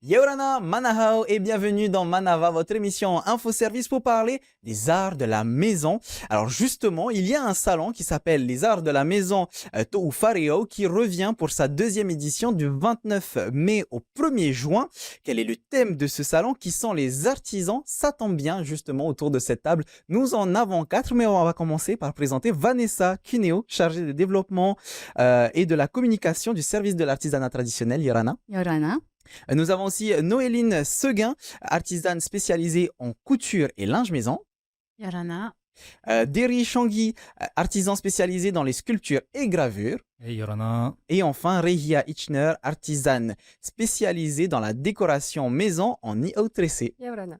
Yorana, Manahao et bienvenue dans Manava, votre émission Info-Service pour parler des arts de la maison. Alors justement, il y a un salon qui s'appelle les arts de la maison Toufareo qui revient pour sa deuxième édition du 29 mai au 1er juin. Quel est le thème de ce salon? Qui sont les artisans? Ça tombe bien justement autour de cette table. Nous en avons 4, mais on va commencer par présenter Vanessa Cuneo, chargée de développement et de la communication du service de l'artisanat traditionnel Yorana. Yorana. Nous avons aussi Noéline Seguin, artisane spécialisée en couture et linge maison. Yorana. Derry Changui, artisan spécialisé dans les sculptures et gravures. Hey Yorana. Et enfin, Rehia Ichner, artisane spécialisée dans la décoration maison en Niau tressé. Yorana.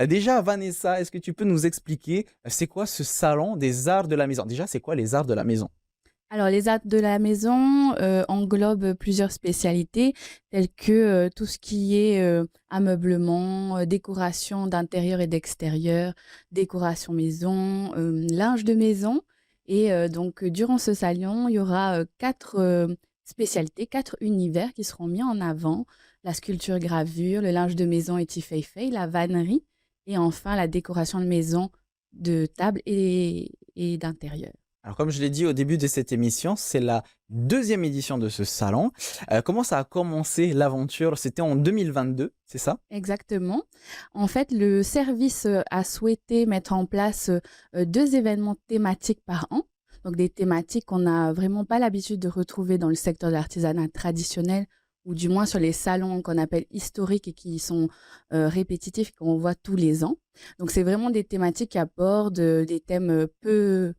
Déjà, Vanessa, est-ce que tu peux nous expliquer c'est quoi ce salon des arts de la maison? Déjà, c'est quoi les arts de la maison? Alors, les arts de la maison englobent plusieurs spécialités, telles que tout ce qui est ameublement, décoration d'intérieur et d'extérieur, décoration maison, linge de maison. Et donc, durant ce salon, il y aura 4 spécialités, 4 univers qui seront mis en avant. La sculpture-gravure, le linge de maison et tifeifei, la vannerie, et enfin la décoration de maison de table et d'intérieur. Alors, comme je l'ai dit au début de cette émission, c'est la deuxième édition de ce salon. Comment ça a commencé l'aventure? C'était en 2022, c'est ça? Exactement. En fait, le service a souhaité mettre en place 2 événements thématiques par an. Donc, des thématiques qu'on n'a vraiment pas l'habitude de retrouver dans le secteur de l'artisanat traditionnel, ou du moins sur les salons qu'on appelle historiques et qui sont répétitifs, qu'on voit tous les ans. Donc, c'est vraiment des thématiques qui abordent des thèmes peu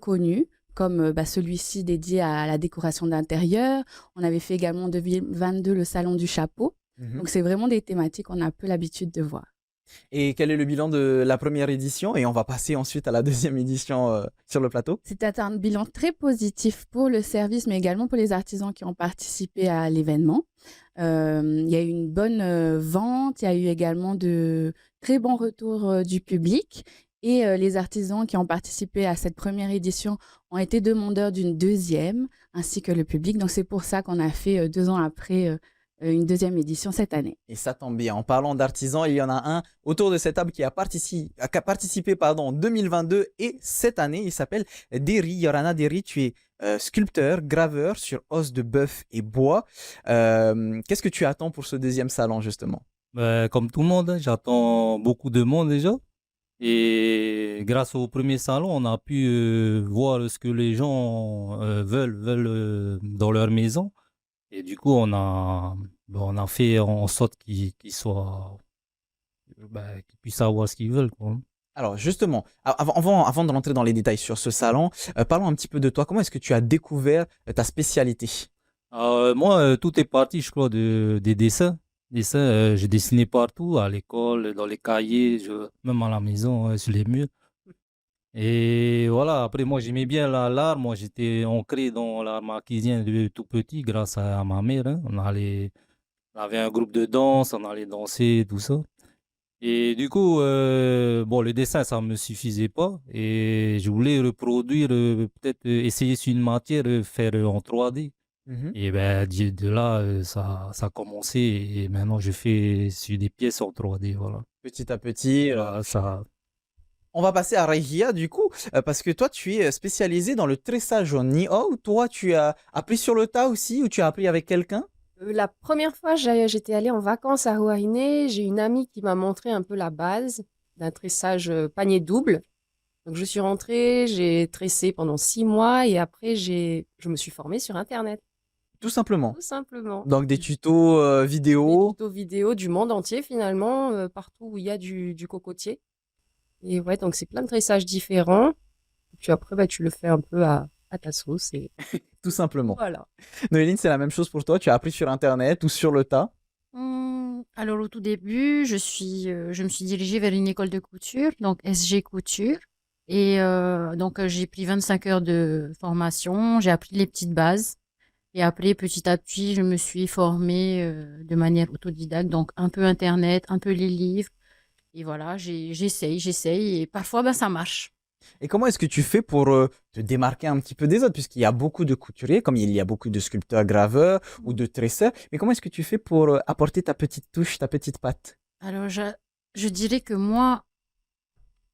connus, comme celui-ci dédié à la décoration d'intérieur. On avait fait également en 2022 le salon du chapeau. Donc, c'est vraiment des thématiques qu'on a peu l'habitude de voir. Et quel est le bilan de la première édition? Et on va passer ensuite à la deuxième édition sur le plateau. C'était un bilan très positif pour le service, mais également pour les artisans qui ont participé à l'événement. Il y a eu une bonne vente, il y a eu également de très bons retours du public. Et les artisans qui ont participé à cette première édition ont été demandeurs d'une deuxième, ainsi que le public. Donc, c'est pour ça qu'on a fait 2 ans après une deuxième édition cette année. Et ça tombe bien. En parlant d'artisans, il y en a un autour de cette table qui a participé en 2022 et cette année. Il s'appelle Derry. Yorana Derry, tu es sculpteur, graveur sur os de bœuf et bois. Qu'est-ce que tu attends pour ce deuxième salon, justement? Comme tout le monde, hein, j'attends beaucoup de monde déjà. Et grâce au premier salon, on a pu voir ce que les gens veulent dans leur maison. Et du coup, on a fait en sorte qu'ils puissent savoir ce qu'ils veulent, quoi. Alors justement, avant de rentrer dans les détails sur ce salon, parlons un petit peu de toi. Comment est-ce que tu as découvert ta spécialité? Moi, tout est parti, je crois, des dessins. J'ai dessiné partout, à l'école, dans les cahiers, même à la maison, sur les murs. Et voilà, après, moi, j'aimais bien l'art. Moi, j'étais ancré dans l'art marquisien depuis tout petit, grâce à ma mère, hein. On avait un groupe de danse, on allait danser, tout ça. Et du coup, le dessin, ça me suffisait pas. Et je voulais reproduire, peut-être essayer sur une matière, faire en 3D. Mhm. Et ben, de là, ça a commencé. Et maintenant, je fais sur des pièces en 3D. Voilà. Petit à petit. Voilà, ça. On va passer à Rehia du coup, parce que toi tu es spécialisé dans le tressage au Niho. Toi tu as appris sur le tas aussi ou tu as appris avec quelqu'un? La première fois, j'étais allée en vacances à Huahine. J'ai une amie qui m'a montré un peu la base d'un tressage panier double. Donc, je suis rentrée, j'ai tressé pendant 6 mois et après, je me suis formée sur Internet, Tout simplement. tout simplement. Donc des tutos Des vidéo. tutos vidéo du monde entier, finalement, partout où il y a du cocotier. Et ouais, donc c'est plein de tressages différents. Et puis après, tu le fais un peu à ta sauce et Tout simplement. voilà. Noéline, c'est la même chose pour toi? Tu as appris sur Internet ou sur le tas? Alors, au tout début, je me suis dirigée vers une école de couture, donc SG Couture. Et donc, j'ai pris 25 heures de formation, j'ai appris les petites bases. Et après, petit à petit, je me suis formée de manière autodidacte, donc un peu Internet, un peu les livres. Et voilà, j'essaye. Et parfois, ça marche. Et comment est-ce que tu fais pour te démarquer un petit peu des autres, puisqu'il y a beaucoup de couturiers, comme il y a beaucoup de sculpteurs, graveurs ou de tresseurs, mais comment est-ce que tu fais pour apporter ta petite touche, ta petite patte? Alors, je dirais que moi,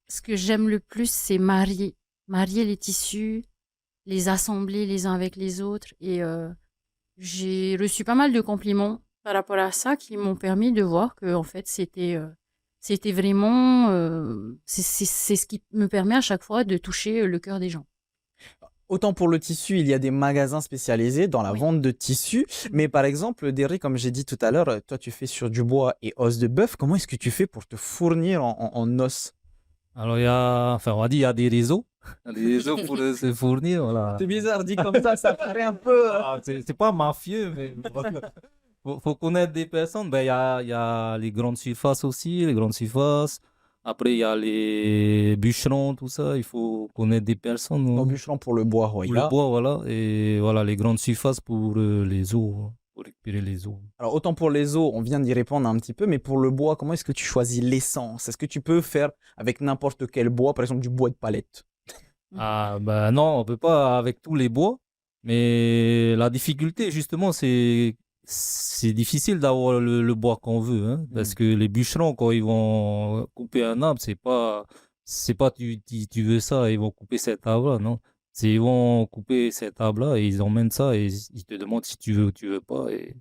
ce que j'aime le plus, c'est marier les tissus, les assembler les uns avec les autres. Et j'ai reçu pas mal de compliments par rapport à ça qui m'ont permis de voir que en fait, c'était vraiment... c'est ce qui me permet à chaque fois de toucher le cœur des gens. Autant pour le tissu, il y a des magasins spécialisés dans la Oui. vente de tissus, mais par exemple, Derry, comme j'ai dit tout à l'heure, toi tu fais sur du bois et os de bœuf. Comment est-ce que tu fais pour te fournir en os? Alors, on va dire, il y a des réseaux. Il y a des réseaux pour se fournir, voilà. C'est bizarre dit comme ça paraît un peu. C'est pas mafieux, mais faut connaître des personnes. Ben, il y a les grandes surfaces aussi, les grandes surfaces. Après, il y a les bûcherons, tout ça. Il faut connaître des personnes. Dans bûcheron pour le bois Pour le Roya. bois, voilà. Et voilà, les grandes surfaces pour les os, hein, pour récupérer les os. Alors autant pour les os, on vient d'y répondre un petit peu, mais pour le bois, comment est-ce que tu choisis l'essence? Est-ce que tu peux faire avec n'importe quel bois, par exemple du bois de palette? Ah, ben non, on peut pas avec tous les bois. Mais la difficulté, justement, c'est difficile d'avoir le bois qu'on veut, hein, parce que les bûcherons, quand ils vont couper un arbre, c'est pas tu veux ça, ils vont couper cet arbre-là, non. Ils vont couper cet arbre-là et ils emmènent ça et ils te demandent si tu veux ou tu veux pas. Et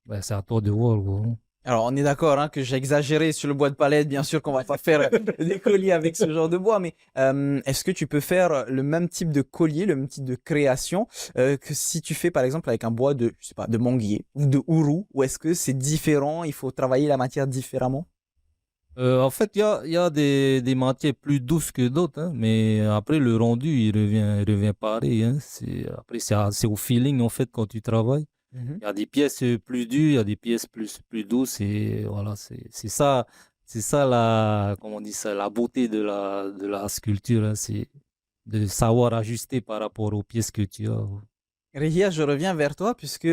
ben, c'est à toi de voir, gros. Alors on est d'accord hein, que j'ai exagéré sur le bois de palette, bien sûr qu'on va pas faire des colliers avec ce genre de bois, mais est-ce que tu peux faire le même type de collier, le même type de création que si tu fais par exemple avec un bois de, je sais pas, de manguier ou de hourou, ou est-ce que c'est différent, il faut travailler la matière différemment? En fait, il y a des matières plus douces que d'autres, hein, mais après, le rendu, il revient pareil, hein. Après, c'est au feeling, en fait, quand tu travailles. Mhm. Il y a des pièces plus dures, il y a des pièces plus douces, et voilà, c'est ça comment on dit ça, la beauté de la sculpture, hein, c'est de savoir ajuster par rapport aux pièces que tu as. Rehia, je reviens vers toi puisque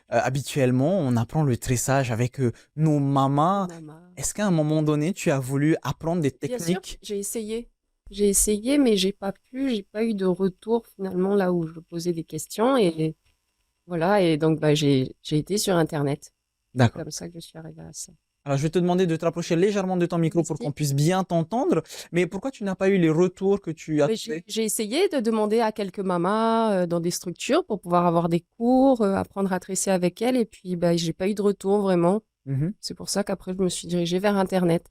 habituellement on apprend le tressage avec nos mamans. Maman. Est-ce qu'à un moment donné tu as voulu apprendre des Bien sûr, techniques? j'ai essayé. J'ai essayé, mais j'ai pas pu, j'ai pas eu de retour finalement là où je posais des questions. Et voilà, et donc bah, j'ai été sur Internet. C'est D'accord. comme ça que je suis arrivée à ça. Alors, je vais te demander de te rapprocher légèrement de ton micro pour Merci. qu'on puisse bien t'entendre. Mais pourquoi tu n'as pas eu les retours que tu as Mais fait? j'ai essayé de demander à quelques mamas dans des structures pour pouvoir avoir des cours, apprendre à tresser avec elles. Et puis, bah, j'ai pas eu de retour vraiment. Mhm. C'est pour ça qu'après, je me suis dirigée vers Internet.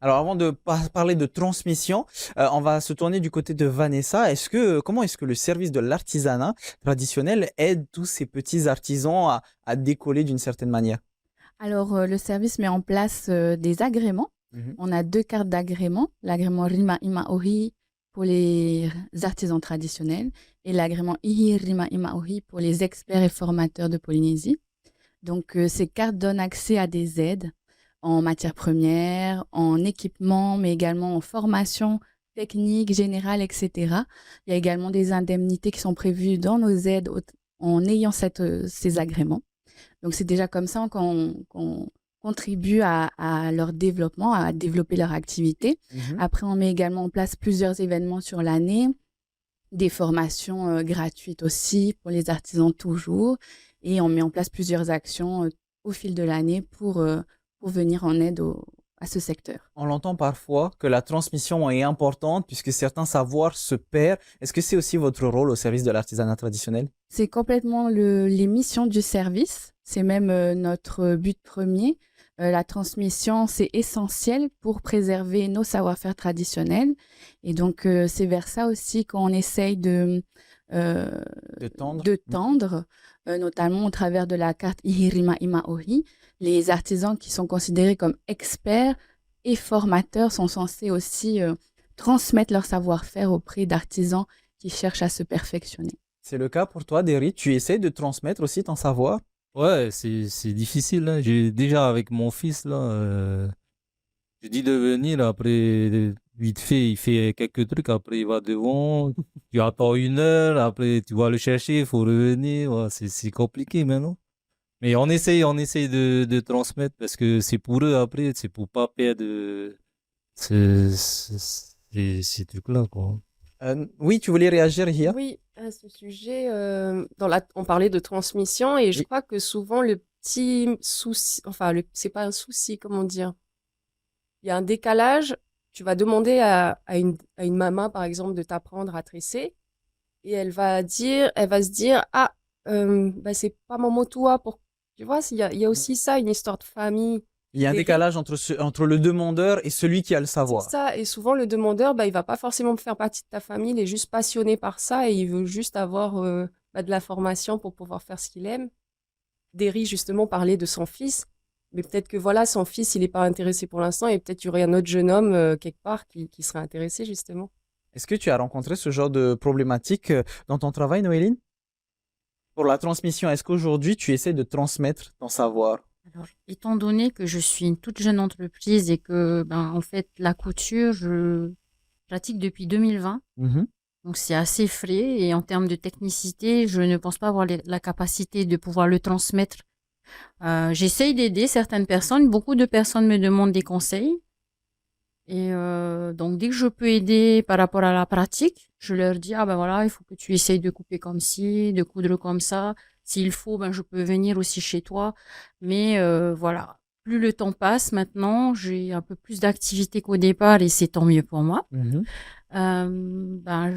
Alors, avant de parler de transmission, on va se tourner du côté de Vanessa. Comment est-ce que le service de l'artisanat traditionnel aide tous ces petits artisans à décoller d'une certaine manière? Alors, le service met en place des agréments. Mhm. On a 2 cartes d'agrément, l'agrément Rima Ima Ori pour les artisans traditionnels et l'agrément Ihi Rima Ima Ori pour les experts et formateurs de Polynésie. Donc, ces cartes donnent accès à des aides en matières premières, en équipement, mais également en formation technique, générale, etc. Il y a également des indemnités qui sont prévues dans nos aides en ayant ces agréments. Donc, c'est déjà comme ça qu'on contribue à leur développement, à développer leur activité. Mhm. Après, on met également en place plusieurs événements sur l'année, des formations gratuites aussi pour les artisans toujours. Et on met en place plusieurs actions au fil de l'année pour venir en aide à ce secteur. On l'entend parfois que la transmission est importante puisque certains savoirs se perdent. Est-ce que c'est aussi votre rôle au service de l'artisanat traditionnel? C'est complètement les missions du service. C'est même notre but premier. La transmission, c'est essentiel pour préserver nos savoir-faire traditionnels. Et donc, c'est vers ça aussi qu'on essaye de tendre, notamment au travers de la carte Ihirima Ima Ori. Les artisans qui sont considérés comme experts et formateurs sont censés aussi transmettre leur savoir-faire auprès d'artisans qui cherchent à se perfectionner. C'est le cas pour toi, Derry. Tu essaies de transmettre aussi ton savoir? Ouais, c'est difficile, hein. J'ai déjà avec mon fils là, je dis de venir après vite fait, il fait quelques trucs, après il va devant, tu attends 1 heure, après tu vas le chercher, il faut revenir, ouais, c'est compliqué maintenant. Mais on essaye de transmettre parce que c'est pour eux après, c'est pour pas perdre ces trucs-là, quoi. Oui, tu voulais réagir, Hia? Oui, à ce sujet, on parlait de transmission et je Oui. crois que souvent le petit souci, enfin, c'est pas un souci, comment dire? Il y a un décalage. Tu vas demander à une maman, par exemple, de t'apprendre à tresser et elle va se dire, ah, bah, c'est pas mon mot toi pour, tu vois, il y a aussi ça, une histoire de famille. Il y a un Des décalage entre le demandeur et celui qui a le C'est savoir. ça, et souvent le demandeur, bah, il va pas forcément faire partie de ta famille, il est juste passionné par ça et il veut juste avoir bah, de la formation pour pouvoir faire ce qu'il aime. Derry, justement, parlait de son fils, mais peut-être que voilà, son fils, il n'est pas intéressé pour l'instant et peut-être qu'il y aurait un autre jeune homme quelque part qui serait intéressé, justement. Est-ce que tu as rencontré ce genre de problématique dans ton travail, Noéline? Pour la transmission, est-ce qu'aujourd'hui tu essaies de transmettre ton savoir? Alors, étant donné que je suis une toute jeune entreprise et que, ben, en fait, la couture, je pratique depuis 2020, Mhm. donc c'est assez frais et en termes de technicité, je ne pense pas avoir la capacité de pouvoir le transmettre. J'essaye d'aider certaines personnes, beaucoup de personnes me demandent des conseils et donc dès que je peux aider par rapport à la pratique, je leur dis, ah ben voilà, il faut que tu essayes de couper comme ci, de coudre comme ça. S'il faut, ben je peux venir aussi chez toi. Mais voilà, plus le temps passe maintenant, j'ai un peu plus d'activité qu'au départ et c'est tant mieux pour moi. Mhm. Ben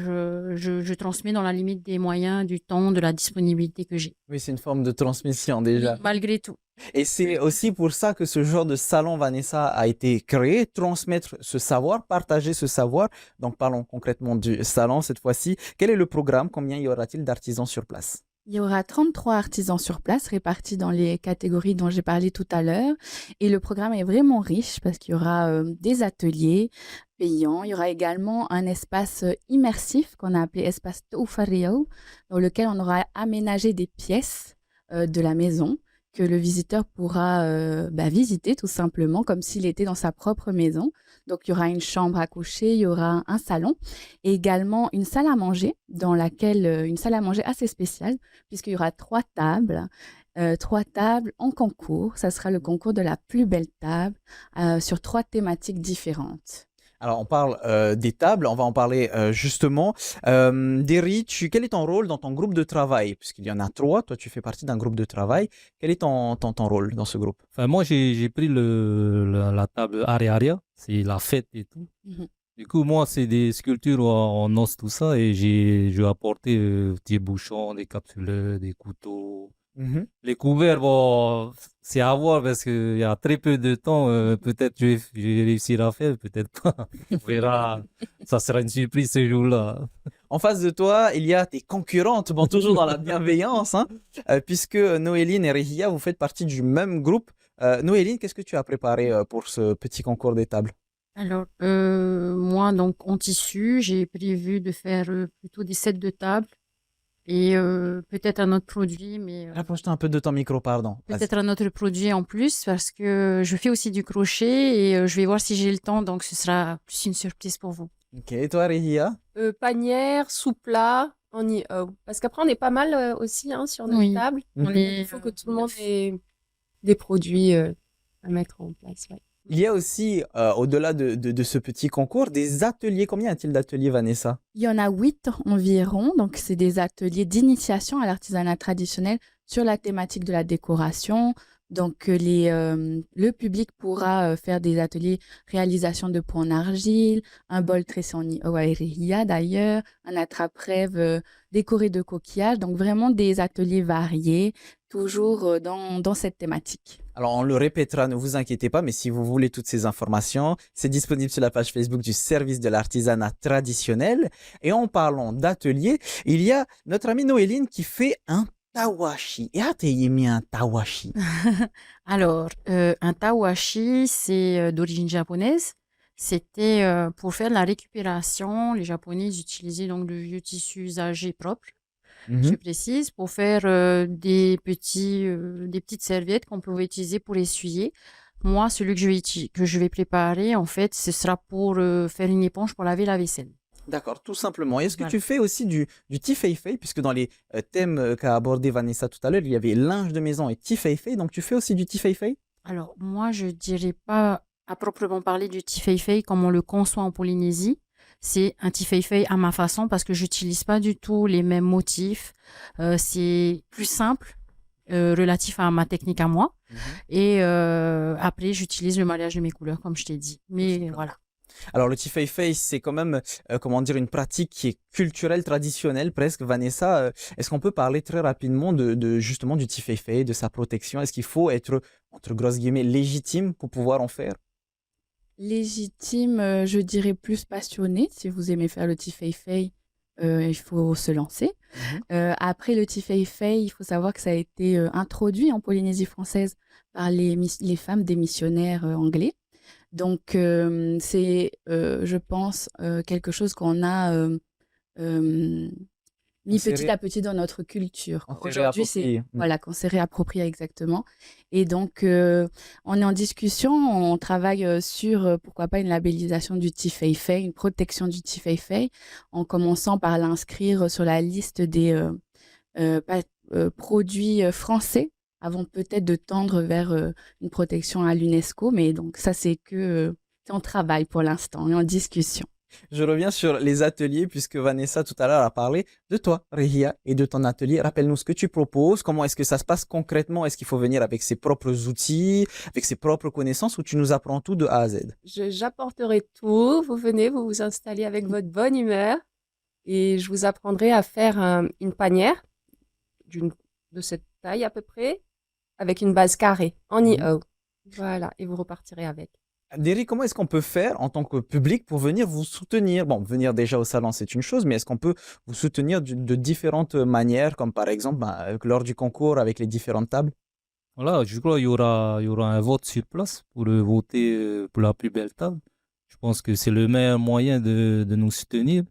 je transmets dans la limite des moyens, du temps, de la disponibilité que j'ai. Oui, c'est une forme de transmission Oui, déjà. malgré tout. Et c'est aussi pour ça que ce genre de salon, Vanessa, a été créé, transmettre ce savoir, partager ce savoir. Donc parlons concrètement du salon cette fois-ci. Quel est le programme? Combien y aura-t-il d'artisans sur place? Il y aura 33 artisans sur place répartis dans les catégories dont j'ai parlé tout à l'heure. Et le programme est vraiment riche parce qu'il y aura des ateliers payants. Il y aura également un espace immersif qu'on a appelé espace Toufario, dans lequel on aura aménagé des pièces de la maison que le visiteur pourra visiter tout simplement comme s'il était dans sa propre maison. Donc, il y aura une chambre à coucher, il y aura un salon et également une salle à manger une salle à manger assez spéciale puisqu'il y aura trois tables en concours. Ça sera le concours de la plus belle table sur 3 thématiques différentes. Alors, on parle des tables, on va en parler justement. Derry, quel est ton rôle dans ton groupe de travail? Puisqu'il y en a 3, toi tu fais partie d'un groupe de travail. Quel est ton rôle dans ce groupe? Enfin, moi, j'ai pris la table Aria, c'est la fête et tout. Mhm. Du coup, moi, c'est des sculptures en os, tout ça, et j'ai apporté des bouchons, des capsules, des couteaux. Mhm. Les couverts, bon, c'est à voir parce qu'il y a très peu de temps. Peut-être je vais réussir à faire, peut-être pas. On verra. Ça sera une surprise ce jour-là. En face de toi, il y a tes concurrentes, bon, toujours dans la bienveillance, hein, puisque Noéline et Rehia, vous faites partie du même groupe. Noéline, qu'est-ce que tu as préparé pour ce petit concours des tables? Alors, moi, donc, en tissu, j'ai prévu de faire plutôt des sets de table et peut-être un autre produit, mais Rapproche-toi un peu de ton micro, pardon. Vas-y. peut-être un autre produit en plus parce que je fais aussi du crochet et je vais voir si j'ai le temps, donc ce sera plus une surprise pour vous. Ok, et toi, Rehia? Panière, sous-plat, parce qu'après on est pas mal aussi hein, sur notre Oui, table. Mhm. Il faut que tout le monde ait des produits à mettre en place. Ouais. Il y a aussi, au-delà de ce petit concours, des ateliers. Combien y a-t-il d'ateliers, Vanessa? Il y en a 8 environ, donc c'est des ateliers d'initiation à l'artisanat traditionnel sur la thématique de la décoration. Donc le public pourra faire des ateliers réalisation de pots en argile, un bol tressé en iwairiya d'ailleurs, un attrape-rêve décoré de coquillages. Donc vraiment des ateliers variés, toujours dans cette thématique. Alors, on le répétera, ne vous inquiétez pas, mais si vous voulez toutes ces informations, c'est disponible sur la page Facebook du service de l'artisanat traditionnel. Et en parlant d'atelier, il y a notre amie Noéline qui fait un tawashi. Et t'as mis un tawashi? Alors, un tawashi, c'est d'origine japonaise. C'était pour faire de la récupération. Les Japonais utilisaient donc de vieux tissus usagés propres, je Mhm. précise, pour faire des petites serviettes qu'on pouvait utiliser pour essuyer. Moi, celui que je vais préparer, en fait, ce sera pour faire une éponge pour laver la vaisselle. D'accord, tout simplement. Est-ce que Voilà. tu fais aussi du tifeifei, puisque dans les thèmes qu'a abordé Vanessa tout à l'heure, il y avait linge de maison et tifeifei, donc tu fais aussi du tifeifei? Alors, moi, je dirais pas à proprement parler du tifeifei comme on le conçoit en Polynésie. c'est un tifeifei à ma façon parce que j'utilise pas du tout les mêmes motifs. C'est plus simple, relatif à ma technique à moi. Mhm. Et après, j'utilise le mariage de mes couleurs, comme je t'ai dit. Mais Super. voilà. Alors, le Tifeifei, c'est quand même, comment dire, une pratique qui est culturelle, traditionnelle presque. Vanessa, est-ce qu'on peut parler très rapidement justement du Tifeifei, de sa protection? Est-ce qu'il faut être, entre grosses guillemets, légitime pour pouvoir en faire? Légitime, je dirais plus passionné. Si vous aimez faire le Tifeifei, il faut se lancer. Mhm. Après le Tifeifei, il faut savoir que ça a été introduit en Polynésie française par les femmes des missionnaires anglais. Donc, c'est, je pense, quelque chose qu'on a On mis s'est petit à petit dans notre culture. on s'est Aujourd'hui, c'est réapproprié. voilà, qu'on s'est réapproprié exactement. Et donc, on est en discussion, on travaille sur, pourquoi pas, une labellisation du Tifeifei, une protection du Tifeifei, en commençant par l'inscrire sur la liste des produits français, avant peut-être de tendre vers une protection à l'UNESCO. Mais donc, ça, c'est en travail pour l'instant, on est en discussion. Je reviens sur les ateliers, puisque Vanessa tout à l'heure a parlé de toi, Rehia, et de ton atelier. Rappelle-nous ce que tu proposes, comment est-ce que ça se passe concrètement? Est-ce qu'il faut venir avec ses propres outils, avec ses propres connaissances, ou tu nous apprends tout de A à Z? J'apporterai tout. Vous venez, vous vous installez avec votre bonne humeur et je vous apprendrai à faire une panière de cette taille à peu près, avec une base carrée en Mhm. IO. Voilà, et vous repartirez avec. Derry, comment est-ce qu'on peut faire en tant que public pour venir vous soutenir? Bon, venir déjà au salon, c'est une chose, mais est-ce qu'on peut vous soutenir de différentes manières, comme par exemple lors du concours avec les différentes tables? Voilà, je crois qu'il y aura un vote sur place pour voter pour la plus belle table. Je pense que c'est le meilleur moyen de nous soutenir.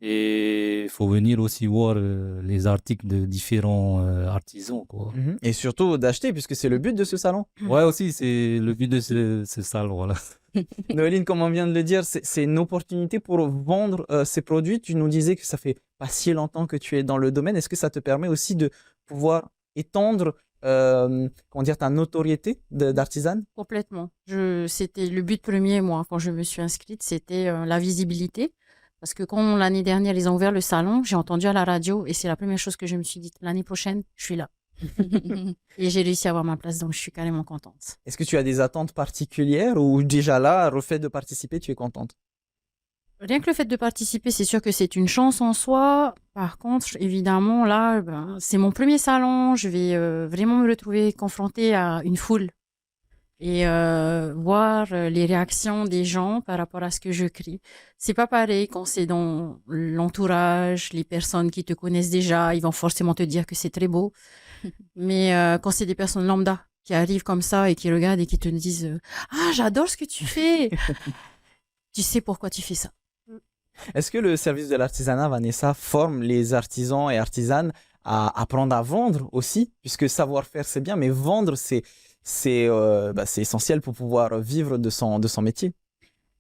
Et il faut venir aussi voir les articles de différents artisans, quoi. Mhm. Et surtout d'acheter, puisque c'est le but de ce salon. Ouais, aussi, c'est le but de ce salon, voilà. Noéline, comme on vient de le dire, c'est une opportunité pour vendre ces produits. Tu nous disais que ça fait pas si longtemps que tu es dans le domaine. Est-ce que ça te permet aussi de pouvoir étendre, comment dire, ta notoriété d'artisane? Complètement. C'était le but premier, moi, quand je me suis inscrite, c'était la visibilité. Parce que quand l'année dernière, ils ont ouvert le salon, j'ai entendu à la radio et c'est la première chose que je me suis dit. L'année prochaine, je suis là. Et j'ai réussi à avoir ma place, donc je suis carrément contente. Est-ce que tu as des attentes particulières ou déjà là, le fait de participer, tu es contente? Rien que le fait de participer, c'est sûr que c'est une chance en soi. Par contre, évidemment, là, ben, c'est mon premier salon. Je vais vraiment me retrouver confrontée à une foule et voir les réactions des gens par rapport à ce que je crie. C'est pas pareil quand c'est dans l'entourage, les personnes qui te connaissent déjà, ils vont forcément te dire que c'est très beau. Mais quand c'est des personnes lambda qui arrivent comme ça et qui regardent et qui te disent Ah, j'adore ce que tu fais, tu sais pourquoi tu fais ça. Est-ce que le service de l'artisanat, Vanessa, forme les artisans et artisanes à apprendre à vendre aussi? Puisque savoir-faire, c'est bien, mais vendre, c'est essentiel pour pouvoir vivre de son métier.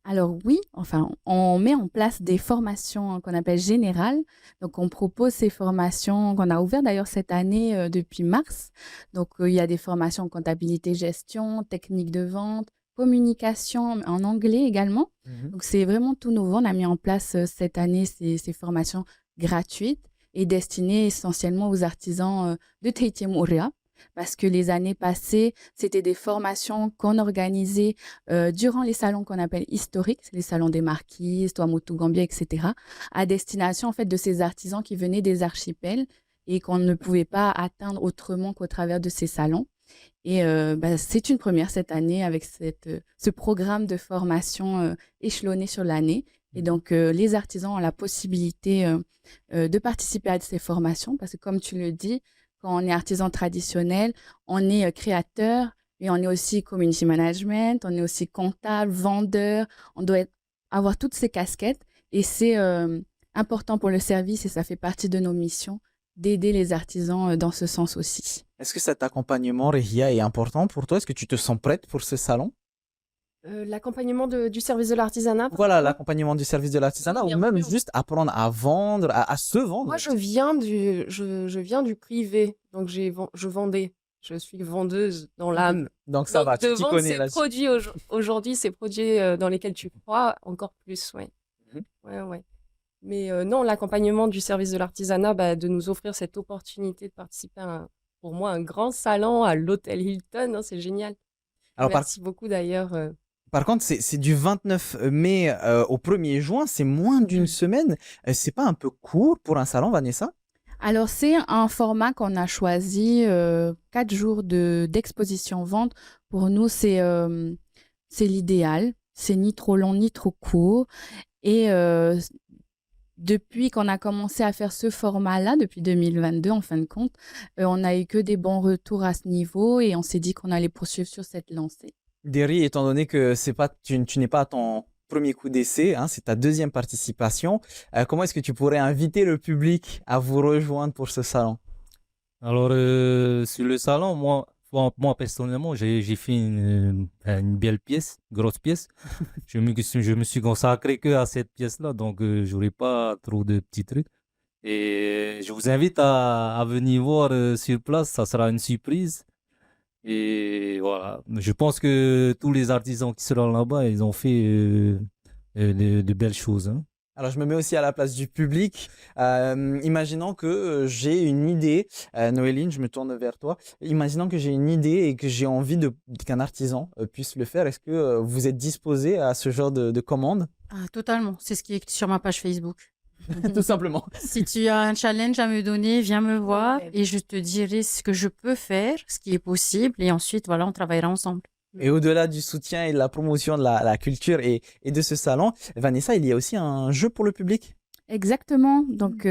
Alors oui, enfin, on met en place des formations qu'on appelle générales. Donc, on propose ces formations qu'on a ouvertes d'ailleurs cette année depuis mars. Donc, il y a des formations en comptabilité, gestion, technique de vente, communication en anglais également. Mhm. Donc, c'est vraiment tout nouveau. On a mis en place cette année ces formations gratuites et destinées essentiellement aux artisans de Tahiti Moorea. Parce que les années passées, c'était des formations qu'on organisait durant les salons qu'on appelle historiques, c'est les salons des marquises, Tuamotu, Gambia, etc., à destination en fait de ces artisans qui venaient des archipels et qu'on ne pouvait pas atteindre autrement qu'au travers de ces salons. Et c'est une première cette année avec ce programme de formation échelonné sur l'année. Et donc, les artisans ont la possibilité de participer à ces formations parce que, comme tu le dis, quand on est artisan traditionnel, on est créateur, mais on est aussi community management, on est aussi comptable, vendeur. On doit avoir toutes ces casquettes et c'est important pour le service et ça fait partie de nos missions d'aider les artisans dans ce sens aussi. Est-ce que cet accompagnement, Rehia, est important pour toi? Est-ce que tu te sens prête pour ce salon? L'accompagnement du service de l'artisanat. Voilà, l'accompagnement du service de l'artisanat, Oui, ou bien même sûr. juste apprendre à vendre, à se vendre. Moi, je viens du privé, donc je vendais. Je suis vendeuse dans l'âme. Donc ça Donc, va, de tu t'y vendre connais ces là-dessus. produits aujourd'hui, ces produits dans lesquels tu crois, encore plus, oui. Mhm. Ouais, ouais. Mais non, l'accompagnement du service de l'artisanat, bah, de nous offrir cette opportunité de participer à, pour moi, un grand salon à l'hôtel Hilton, hein, c'est génial. Alors, Merci beaucoup d'ailleurs. par contre, c'est du 29 mai au 1er juin, c'est moins d'une semaine. C'est pas un peu court pour un salon, Vanessa? Alors, c'est un format qu'on a choisi, 4 jours d'exposition-vente. Pour nous, c'est l'idéal. C'est ni trop long ni trop court. Et depuis qu'on a commencé à faire ce format-là, depuis 2022 en fin de compte, on a eu que des bons retours à ce niveau et on s'est dit qu'on allait poursuivre sur cette lancée. Derry, étant donné que c'est pas, tu n'es pas à ton premier coup d'essai, hein, c'est ta deuxième participation, comment est-ce que tu pourrais inviter le public à vous rejoindre pour ce salon? Alors, sur le salon, moi personnellement, j'ai fait une belle pièce, grosse pièce. Je me suis consacré que à cette pièce-là, donc j'aurai pas trop de petits trucs. Et je vous invite à venir voir sur place, ça sera une surprise. Et voilà, je pense que tous les artisans qui seront là-bas, ils ont fait de belles choses, hein. Alors, je me mets aussi à la place du public. Imaginons que j'ai une idée, Noéline, je me tourne vers toi. Imaginons que j'ai une idée et que j'ai envie qu'un artisan puisse le faire. Est-ce que vous êtes disposé à ce genre de commande? Ah, totalement. C'est ce qui est sur ma page Facebook. Tout simplement. Si tu as un challenge à me donner, viens me voir Ouais. et je te dirai ce que je peux faire, ce qui est possible. Et ensuite, voilà, on travaillera ensemble. Et au-delà du soutien et de la promotion de la culture et de ce salon, Vanessa, il y a aussi un jeu pour le public. Exactement. Donc,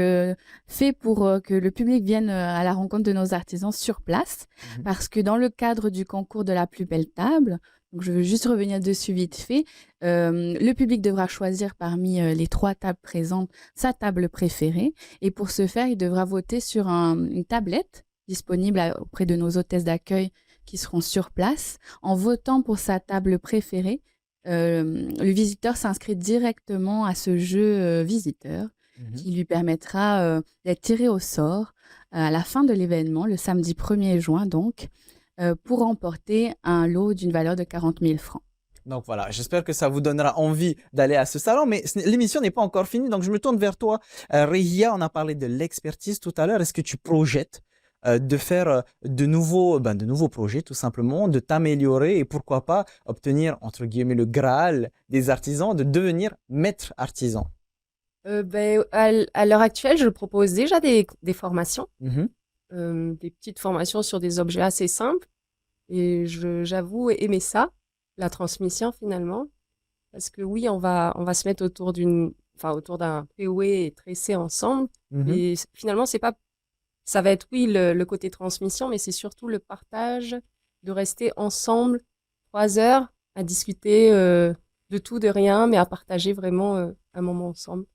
fait pour que le public vienne à la rencontre de nos artisans sur place. Mhm. Parce que dans le cadre du concours de la plus belle table, donc je veux juste revenir dessus vite fait, le public devra choisir parmi les 3 tables présentes sa table préférée. Et pour ce faire, il devra voter sur une tablette disponible auprès de nos hôtesses d'accueil qui seront sur place. En votant pour sa table préférée, le visiteur s'inscrit directement à ce jeu visiteur Mhm. qui lui permettra d'être tiré au sort à la fin de l'événement, le samedi 1er juin donc, pour remporter un lot d'une valeur de 40 000 francs. Donc voilà, j'espère que ça vous donnera envie d'aller à ce salon, mais l'émission n'est pas encore finie, donc je me tourne vers toi. Rehia, on a parlé de l'expertise tout à l'heure. Est-ce que tu projettes de faire de nouveaux projets, tout simplement, de t'améliorer et pourquoi pas obtenir, entre guillemets, le Graal des artisans, de devenir maître artisan? Ben, à l'heure actuelle, je propose déjà des formations, Mhm. des petites formations sur des objets assez simples. Et j'avoue aimer ça, la transmission finalement. Parce que oui, on va se mettre autour d'un POE et tresser ensemble. Mhm. Mais finalement, c'est pas, ça va être oui le côté transmission, mais c'est surtout le partage, de rester ensemble 3 heures à discuter de tout, de rien, mais à partager vraiment un moment ensemble.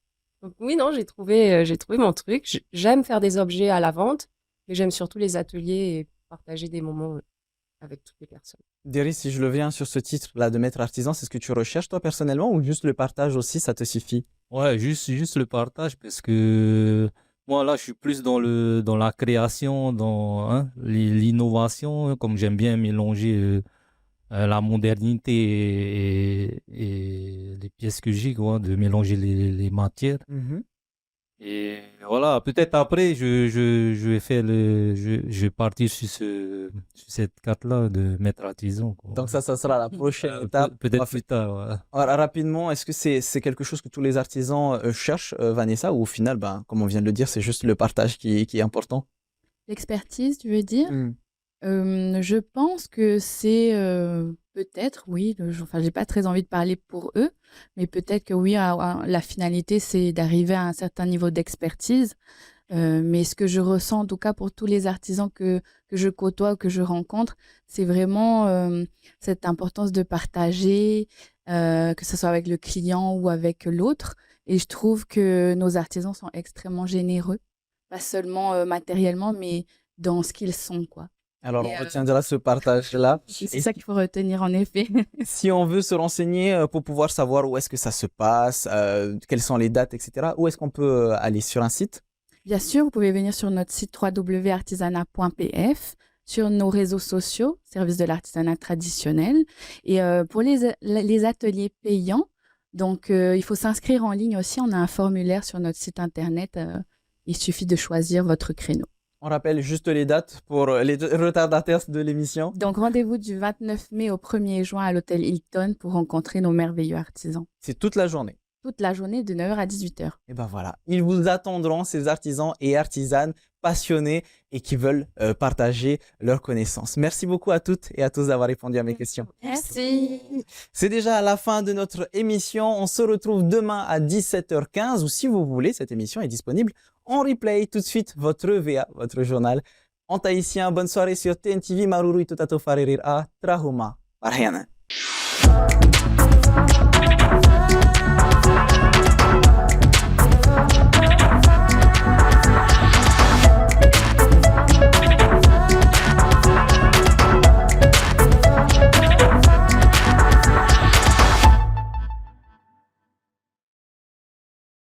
Donc oui, non, j'ai trouvé mon truc. J'aime faire des objets à la vente, mais j'aime surtout les ateliers et partager des moments avec toutes les personnes. Derry, si je le viens sur ce titre-là de maître artisan, c'est ce que tu recherches toi personnellement ou juste le partage aussi, ça te suffit? Ouais, juste le partage parce que moi là, je suis plus dans la création, dans hein, l'innovation, comme j'aime bien mélanger la modernité et les pièces que j'ai, quoi, de mélanger les matières. Mhm. Et voilà, peut-être après, je vais faire je vais partir sur cette carte-là de maître artisan, quoi. Donc ça sera la prochaine étape. On va Peut-être faire- plus tard, voilà. Alors, rapidement, est-ce que c'est quelque chose que tous les artisans cherchent, Vanessa, ou au final, ben, comme on vient de le dire, c'est juste le partage qui est important? L'expertise, tu veux dire? Mm. Je pense que c'est peut-être, oui, enfin, j'ai pas très envie de parler pour eux, mais peut-être que oui, la finalité, c'est d'arriver à un certain niveau d'expertise. Mais ce que je ressens, en tout cas pour tous les artisans que je côtoie ou que je rencontre, c'est vraiment cette importance de partager, que ce soit avec le client ou avec l'autre. Et je trouve que nos artisans sont extrêmement généreux, pas seulement matériellement, mais dans ce qu'ils sont, quoi. Alors, Et on retiendra ce partage-là. c'est Et ça qu'il faut retenir, en effet. si on veut se renseigner pour pouvoir savoir où est-ce que ça se passe, quelles sont les dates, etc., où est-ce qu'on peut aller sur un site? Bien sûr, vous pouvez venir sur notre site www.artisanat.pf, sur nos réseaux sociaux, service de l'artisanat traditionnel. Et pour les ateliers payants, Donc, il faut s'inscrire en ligne aussi. On a un formulaire sur notre site internet. Il suffit de choisir votre créneau. On rappelle juste les dates pour les retardataires de l'émission. Donc, rendez-vous du 29 mai au 1er juin à l'hôtel Hilton pour rencontrer nos merveilleux artisans. C'est toute la journée. Toute la journée de 9h à 18h. Et ben voilà, ils vous attendront, ces artisans et artisanes passionnés et qui veulent partager leurs connaissances. Merci beaucoup à toutes et à tous d'avoir répondu à mes questions. Merci. C'est déjà la fin de notre émission. On se retrouve demain à 17h15 ou si vous voulez, cette émission est disponible en replay. Tout de suite, votre VA, votre journal en tahitien. Bonne soirée sur TNTV. Maruru Itotato Farerir A Trahuma. Parhayana.